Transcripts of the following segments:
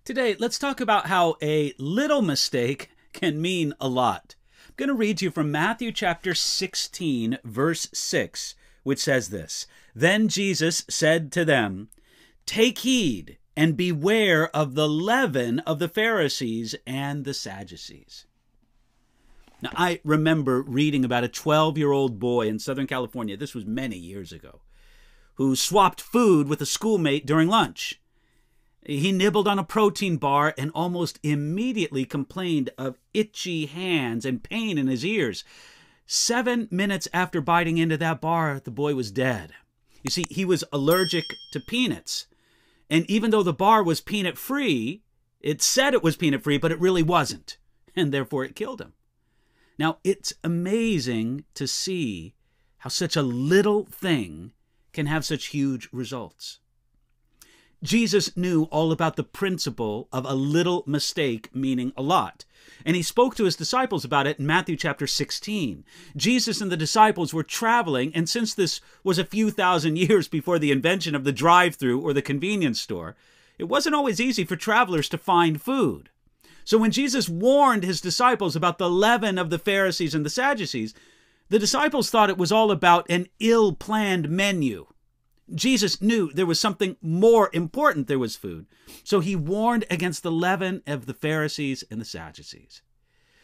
Today, let's talk about how a little mistake can mean a lot. I'm going to read to you from Matthew chapter 16, verse 6, which says this: "Then Jesus said to them, 'Take heed and beware of the leaven of the Pharisees and the Sadducees.'" Now, I remember reading about a 12-year-old boy in Southern California, this was many years ago, who swapped food with a schoolmate during lunch. He nibbled on a protein bar and almost immediately complained of itchy hands and pain in his ears. 7 minutes after biting into that bar, the boy was dead. You see, he was allergic to peanuts. And even though the bar was peanut-free, it said it was peanut-free, but it really wasn't. And therefore it killed him. Now, it's amazing to see how such a little thing can have such huge results. Jesus knew all about the principle of a little mistake meaning a lot. And he spoke to his disciples about it in Matthew chapter 16. Jesus and the disciples were traveling, and since this was a few thousand years before the invention of the drive-thru or the convenience store, it wasn't always easy for travelers to find food. So when Jesus warned his disciples about the leaven of the Pharisees and the Sadducees, the disciples thought it was all about an ill-planned menu. Jesus knew there was something more important. There was food. So he warned against the leaven of the Pharisees and the Sadducees.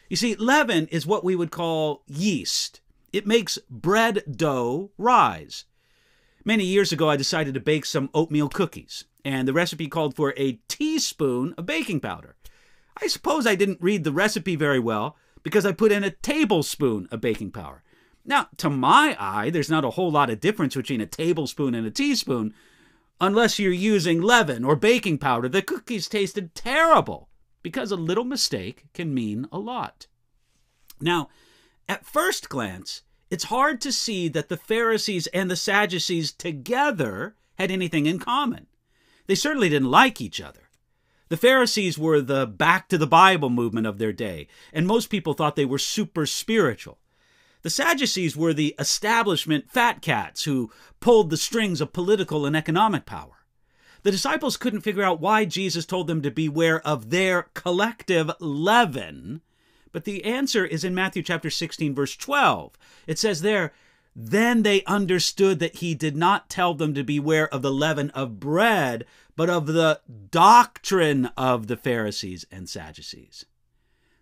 You see, leaven is what we would call yeast. It makes bread dough rise. Many years ago, I decided to bake some oatmeal cookies, and the recipe called for a teaspoon of baking powder. I suppose I didn't read the recipe very well because I put in a tablespoon of baking powder. Now, to my eye, there's not a whole lot of difference between a tablespoon and a teaspoon. Unless you're using leaven or baking powder, the cookies tasted terrible because a little mistake can mean a lot. Now, at first glance, it's hard to see that the Pharisees and the Sadducees together had anything in common. They certainly didn't like each other. The Pharisees were the back to the Bible movement of their day, and most people thought they were super spiritual. The Sadducees were the establishment fat cats who pulled the strings of political and economic power. The disciples couldn't figure out why Jesus told them to beware of their collective leaven, but the answer is in Matthew chapter 16, verse 12. It says there, "Then they understood that he did not tell them to beware of the leaven of bread, but of the doctrine of the Pharisees and Sadducees."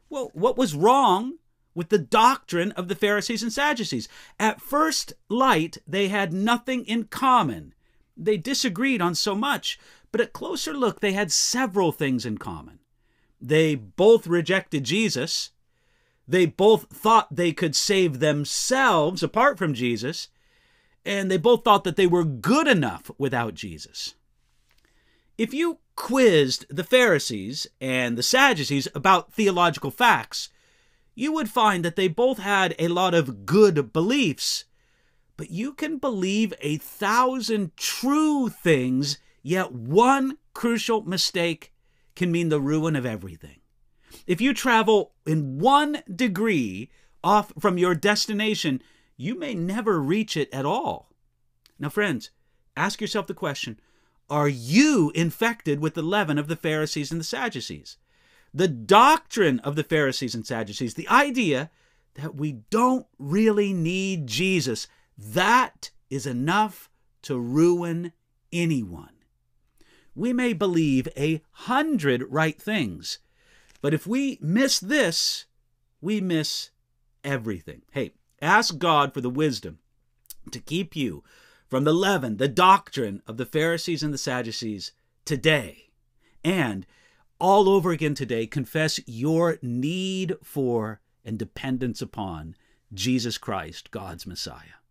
Well, what was wrong with the doctrine of the Pharisees and Sadducees? At first light, they had nothing in common. They disagreed on so much, but at closer look, they had several things in common. They both rejected Jesus. They both thought they could save themselves apart from Jesus. And they both thought that they were good enough without Jesus. If you quizzed the Pharisees and the Sadducees about theological facts, you would find that they both had a lot of good beliefs, but you can believe 1,000 true things, yet one crucial mistake can mean the ruin of everything. If you travel in 1 degree off from your destination, you may never reach it at all. Now, friends, ask yourself the question, are you infected with the leaven of the Pharisees and the Sadducees? The doctrine of the Pharisees and Sadducees, the idea that we don't really need Jesus, that is enough to ruin anyone. We may believe 100 right things, but if we miss this, we miss everything. Hey, ask God for the wisdom to keep you from the leaven, the doctrine of the Pharisees and the Sadducees today. And all over again today, confess your need for and dependence upon Jesus Christ, God's Messiah.